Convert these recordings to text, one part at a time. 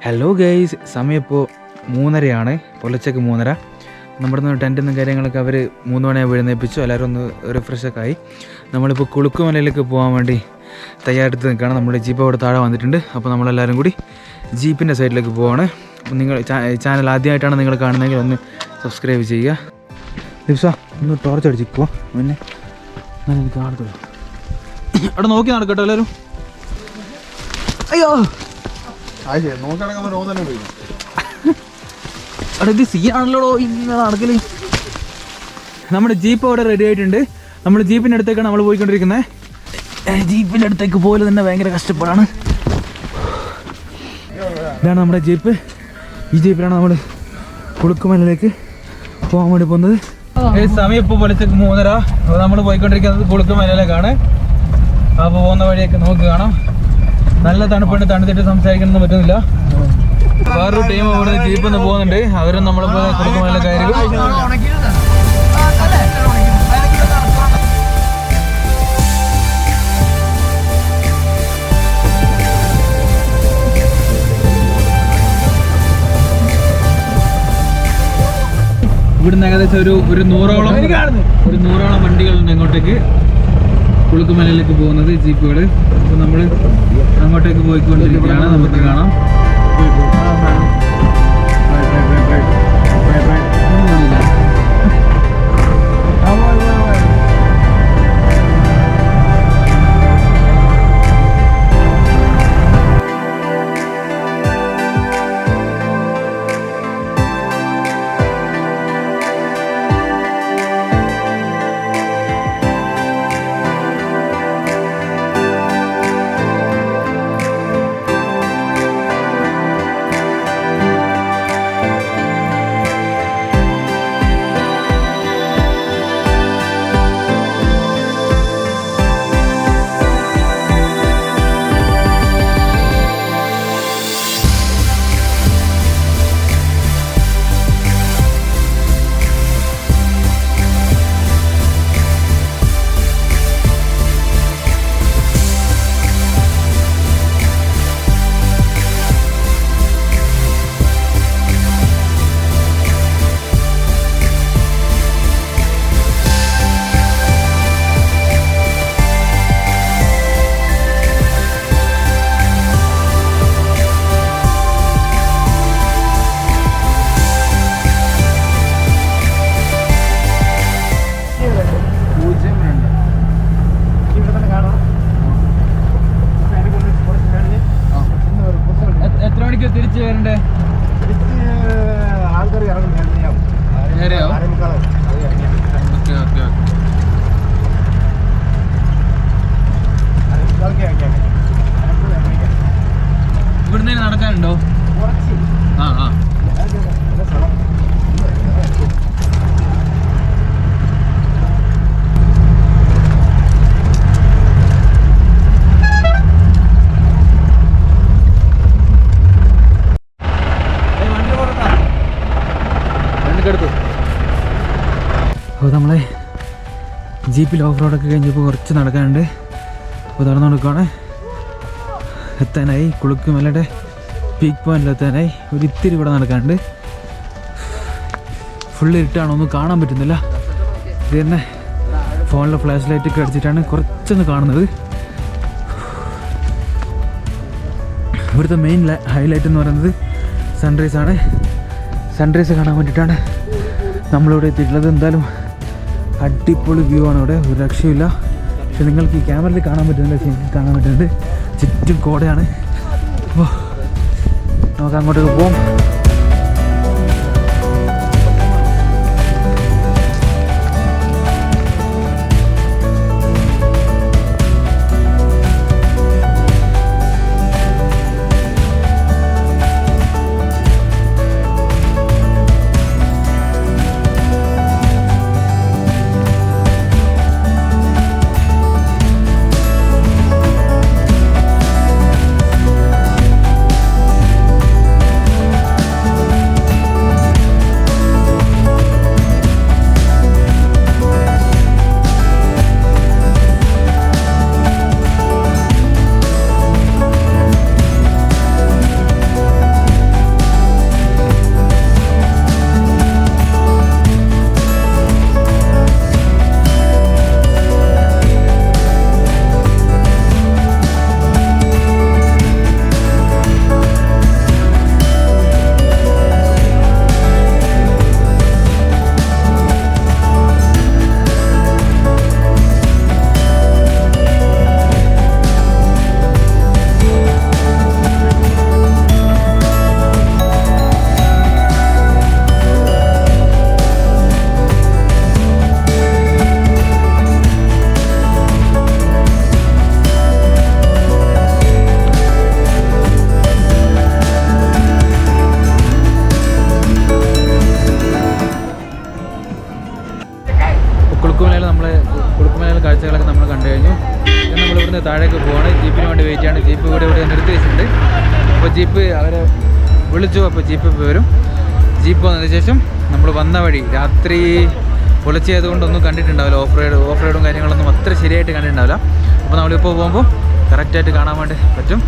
Hello guys, സമയം ഇപ്പോൾ 3:30 പുലർച്ചയ്ക്ക് 3:30. നമ്മുടെ നിന്ന് ടെൻറ്റും കാര്യങ്ങളൊക്കെ അവർ 3 മണിയാകുമ്പോൾ എഴുന്നേൽപ്പിച്ചു. എല്ലാവരും ഒന്ന് റിഫ്രഷൊക്കെ ആയി. നമ്മളിപ്പോൾ കുളുക്കുമലയിലേക്ക് പോകാൻ വേണ്ടി തയ്യാറെടുത്ത് നിൽക്കുകയാണ്. നമ്മുടെ ജീപ്പ് അവിടെ താഴെ വന്നിട്ടുണ്ട്. അപ്പോൾ നമ്മളെല്ലാവരും കൂടി ജീപ്പിൻ്റെ സൈഡിലേക്ക് പോവാണ്. നിങ്ങൾ ചാനൽ ആദ്യമായിട്ടാണ് നിങ്ങൾ കാണുന്നതെങ്കിൽ ഒന്ന് സബ്സ്ക്രൈബ് ചെയ്യുക. ദിവസ ഒന്ന് ടോർച്ച് അടിച്ചിരിക്കുക. പിന്നെ ഞാൻ എനിക്ക് കാണത്തുള്ളൂ. അവിടെ നോക്കി നടക്കട്ടോ എല്ലാവരും. അയ്യോ അവിടെ ഇത് സീനാണല്ലോ ഇങ്ങനെ നടക്കല്. നമ്മുടെ ജീപ്പ് അവിടെ റെഡി ആയിട്ടുണ്ട്. നമ്മൾ ജീപ്പിൻ്റെ അടുത്തേക്കാണ് നമ്മൾ പോയിക്കൊണ്ടിരിക്കുന്നത്. ജീപ്പിൻ്റെ അടുത്തേക്ക് പോലെ തന്നെ ഭയങ്കര കഷ്ടപ്പാടാണ്. ഇതാണ് നമ്മുടെ ജീപ്പ്. ഈ ജീപ്പിലാണ് നമ്മൾ കുളുക്കുമലയിലേക്ക് പോകാൻ വേണ്ടി പോകുന്നത്. സമയം ഇപ്പോൾ പുലർച്ചയ്ക്ക് 3:30. അപ്പോൾ നമ്മൾ പോയിക്കൊണ്ടിരിക്കുന്നത് കുളുക്കുമലയിലേക്കാണ്. അപ്പോൾ പോകുന്ന വഴിയൊക്കെ നമുക്ക് കാണാം. നല്ല തണുപ്പുണ്ട്. തണുത്തിട്ട് സംസാരിക്കാനൊന്നും പറ്റുന്നില്ല. വേറൊരു ടീം അവിടെ ജീപ്പിൽ നിന്ന് പോകുന്നുണ്ട്. അവരും നമ്മളിപ്പോൾ കുളുക്കുമലയിലേക്കായിരിക്കും. ഇവിടുന്ന് ഏകദേശം ഒരു 100ഓളം വണ്ടികളുണ്ട് അങ്ങോട്ടേക്ക് കുളുക്കുമലയിലേക്ക് പോകുന്നത്, ജീപ്പുകൾ. അപ്പോൾ നമ്മൾ അങ്ങോട്ടേക്ക് പോയിക്കൊണ്ടിരിക്കുകയാണ്. നമുക്ക് കാണാം. തിരിച്ചു വരണ്ടേ? ഇവിടുന്ന് നടക്കാനുണ്ടോ? ആ അപ്പോൾ നമ്മളെ ജീപ്പിൽ ഓഫ് റോഡൊക്കെ കഴിഞ്ഞപ്പോൾ കുറച്ച് നടക്കാനുണ്ട്. അപ്പോൾ നടന്നു കൊടുക്കുകയാണ്. എത്താനായി കുളുക്കുമലയുടെ പീക്ക് പോയിന്റിലെത്താനായി. ഒരു ഇത്തിരി ഇവിടെ നടക്കാനുണ്ട്. ഫുള്ള് ഇരുട്ടാണ്, ഒന്നും കാണാൻ പറ്റുന്നില്ല. ഇത് തന്നെ ഫോണിലെ ഫ്ലാഷ് ലൈറ്റൊക്കെ അടിച്ചിട്ടാണ് കുറച്ചൊന്ന് കാണുന്നത്. ഇവിടുത്തെ മെയിൻ ഹൈലൈറ്റ് എന്ന് പറയുന്നത് സൺറൈസാണ്. സൺറൈസ് കാണാൻ വേണ്ടിയിട്ടാണ് നമ്മളിവിടെ എത്തിയിട്ടുള്ളത്. എന്തായാലും അടിപൊളി വ്യൂ ആണ് ഇവിടെ, ഒരു രക്ഷയില്ല. പക്ഷെ നിങ്ങൾക്ക് ഈ ക്യാമറയിൽ കാണാൻ പറ്റുന്നില്ല, എനിക്ക് കാണാൻ പറ്റുന്നുണ്ട്. ചുറ്റും കോടയാണ്. അപ്പോൾ നമുക്ക് അങ്ങോട്ടേക്ക് പോകാം. ജീപ്പിന് വേണ്ടി വെയിറ്റ് ചെയ്യാണ്. ജീപ്പ് ഇവിടെ നിർത്തി വെച്ചിട്ടുണ്ട്. അപ്പോൾ ജീപ്പ് അവരെ വിളിച്ചു. അപ്പോൾ ജീപ്പ് വരും. ജീപ്പ് വന്നതിന് ശേഷം നമ്മൾ വന്ന വഴി രാത്രി പൊളിച്ചതുകൊണ്ടൊന്നും കണ്ടിട്ടുണ്ടാവില്ല. ഓഫ് റോഡും കാര്യങ്ങളൊന്നും അത്ര ശരിയായിട്ട് കണ്ടിട്ടുണ്ടാവില്ല. അപ്പോൾ നമ്മളിപ്പോൾ പോകുമ്പോൾ കറക്റ്റായിട്ട് കാണാൻ വേണ്ടി പറ്റും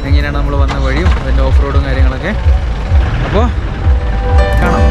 എങ്ങനെയാണ് നമ്മൾ വന്ന വഴിയും അതിൻ്റെ ഓഫ് റോഡും കാര്യങ്ങളൊക്കെ. അപ്പോൾ കാണാം.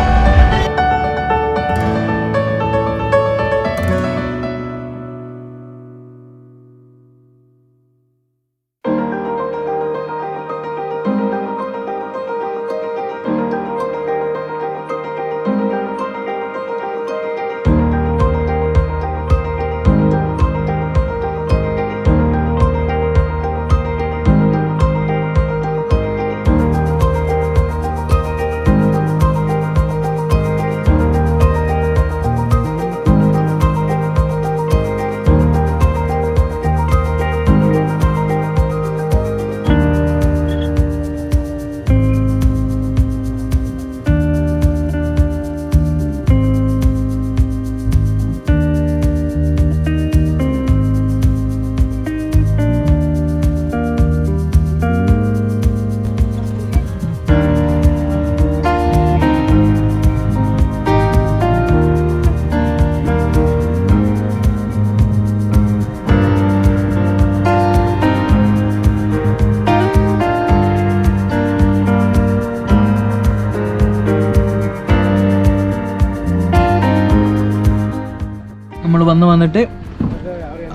നമ്മൾ വന്നിട്ട്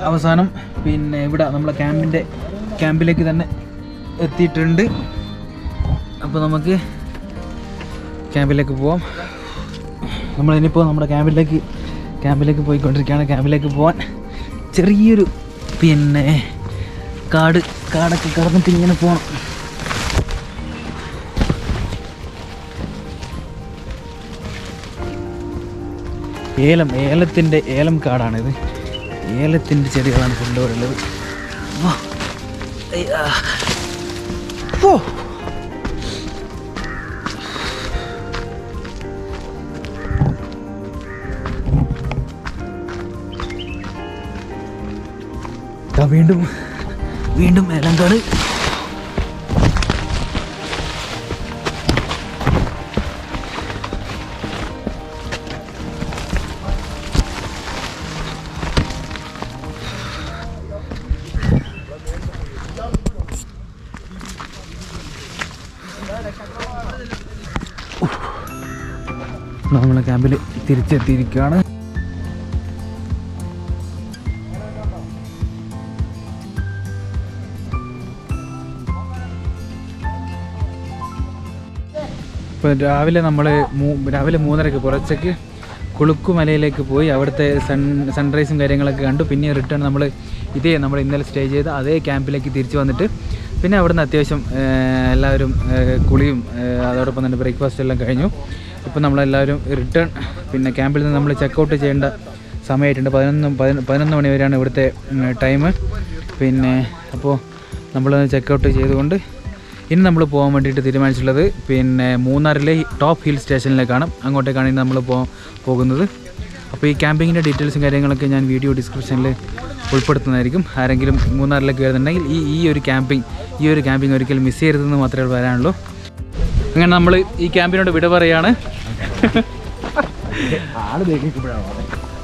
അവസാനം പിന്നെ ഇവിടെ നമ്മളെ ക്യാമ്പിലേക്ക് തന്നെ എത്തിയിട്ടുണ്ട്. അപ്പോൾ നമുക്ക് ക്യാമ്പിലേക്ക് പോവാം. നമ്മളിനിപ്പോൾ നമ്മുടെ ക്യാമ്പിലേക്ക് പോയിക്കൊണ്ടിരിക്കുകയാണ്. ക്യാമ്പിലേക്ക് പോകാൻ ചെറിയൊരു പിന്നെ കാടൊക്കെ കടന്നിട്ട് ഇങ്ങനെ പോകണം. ഏലം കാടാണിത്. ഏലത്തിൻ്റെ ചെടികളാണ് കൊണ്ടുപോയുള്ളത്. വീണ്ടും ഏലങ്കാട്. നമ്മളെ ക്യാമ്പിൽ തിരിച്ചെത്തിയിരിക്കുകയാണ്. ഇപ്പോൾ രാവിലെ 3:30 പുലർച്ചയ്ക്ക് കുളുക്കുമലയിലേക്ക് പോയി അവിടുത്തെ സൺറൈസും കാര്യങ്ങളൊക്കെ കണ്ടു. പിന്നെ റിട്ടേൺ നമ്മൾ ഇന്നലെ സ്റ്റേ ചെയ്ത അതേ ക്യാമ്പിലേക്ക് തിരിച്ചു വന്നിട്ട് പിന്നെ അവിടുന്ന് അത്യാവശ്യം എല്ലാവരും കുളിയും അതോടൊപ്പം തന്നെ ബ്രേക്ക്ഫാസ്റ്റ് എല്ലാം കഴിഞ്ഞു. ഇപ്പോൾ നമ്മളെല്ലാവരും റിട്ടേൺ പിന്നെ ക്യാമ്പിൽ നിന്ന് നമ്മൾ ചെക്കൗട്ട് ചെയ്യേണ്ട സമയമായിട്ടുണ്ട്. 11 മണി വരെയാണ് ഇവിടുത്തെ ടൈം. പിന്നെ അപ്പോൾ നമ്മൾ ചെക്കൗട്ട് ചെയ്തുകൊണ്ട് ഇനി നമ്മൾ പോകാൻ വേണ്ടിയിട്ട് തീരുമാനിച്ചിട്ടുള്ളത് പിന്നെ മൂന്നാറിലെ ടോപ്പ് ഹിൽ സ്റ്റേഷനിലേക്കാണ്. അങ്ങോട്ടേക്കാണ് ഇനി നമ്മൾ പോകുന്നത്. അപ്പോൾ ഈ ക്യാമ്പിങ്ങിൻ്റെ ഡീറ്റെയിൽസും കാര്യങ്ങളൊക്കെ ഞാൻ വീഡിയോ ഡിസ്ക്രിപ്ഷനിൽ ഉൾപ്പെടുത്തുന്നതായിരിക്കും. ആരെങ്കിലും മൂന്നാറിലേക്ക് വരുന്നുണ്ടെങ്കിൽ ഈ ഒരു ക്യാമ്പിംഗ് ഒരിക്കലും മിസ് ചെയ്യരുതെന്ന് മാത്രമേ പറയാനുള്ളൂ. അങ്ങനെ നമ്മൾ ഈ ക്യാമ്പിനോട് വിട പറയുകയാണ്.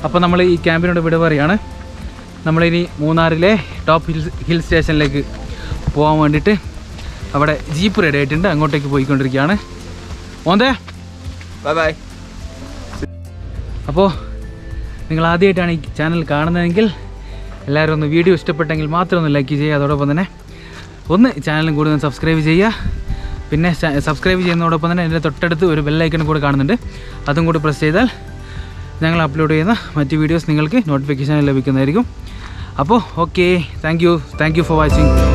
അപ്പോൾ നമ്മൾ ഈ ക്യാമ്പിനോട് വിട പറയുകയാണ്. നമ്മളിനി മൂന്നാറിലെ ടോപ്പ് ഹിൽ സ്റ്റേഷനിലേക്ക് പോകാൻ വേണ്ടിയിട്ട് അവിടെ ജീപ്പ് റെഡി ആയിട്ടുണ്ട്. അങ്ങോട്ടേക്ക് പോയിക്കൊണ്ടിരിക്കുകയാണ്. ഓന്തേ ബൈ ബൈ. അപ്പോൾ നിങ്ങൾ ആദ്യമായിട്ടാണ് ഈ ചാനൽ കാണുന്നതെങ്കിൽ എല്ലാവരും ഒന്ന് വീഡിയോ ഇഷ്ടപ്പെട്ടെങ്കിൽ മാത്രം ഒന്ന് ലൈക്ക് ചെയ്യുക. അതോടൊപ്പം തന്നെ ഒന്ന് ചാനലും കൂടി ഒന്ന് സബ്സ്ക്രൈബ് ചെയ്യുക. പിന്നെ സബ്സ്ക്രൈബ് ചെയ്യുന്നതോടൊപ്പം തന്നെ അതിൻ്റെ തൊട്ടടുത്ത് ഒരു ബെല്ലൈക്കൺ കൂടി കാണുന്നുണ്ട്. അതും കൂടി പ്രസ് ചെയ്താൽ ഞങ്ങൾ അപ്ലോഡ് ചെയ്യുന്ന മറ്റ് വീഡിയോസ് നിങ്ങൾക്ക് നോട്ടിഫിക്കേഷൻ ലഭിക്കുന്നതായിരിക്കും. അപ്പോൾ okay, thank you for watching.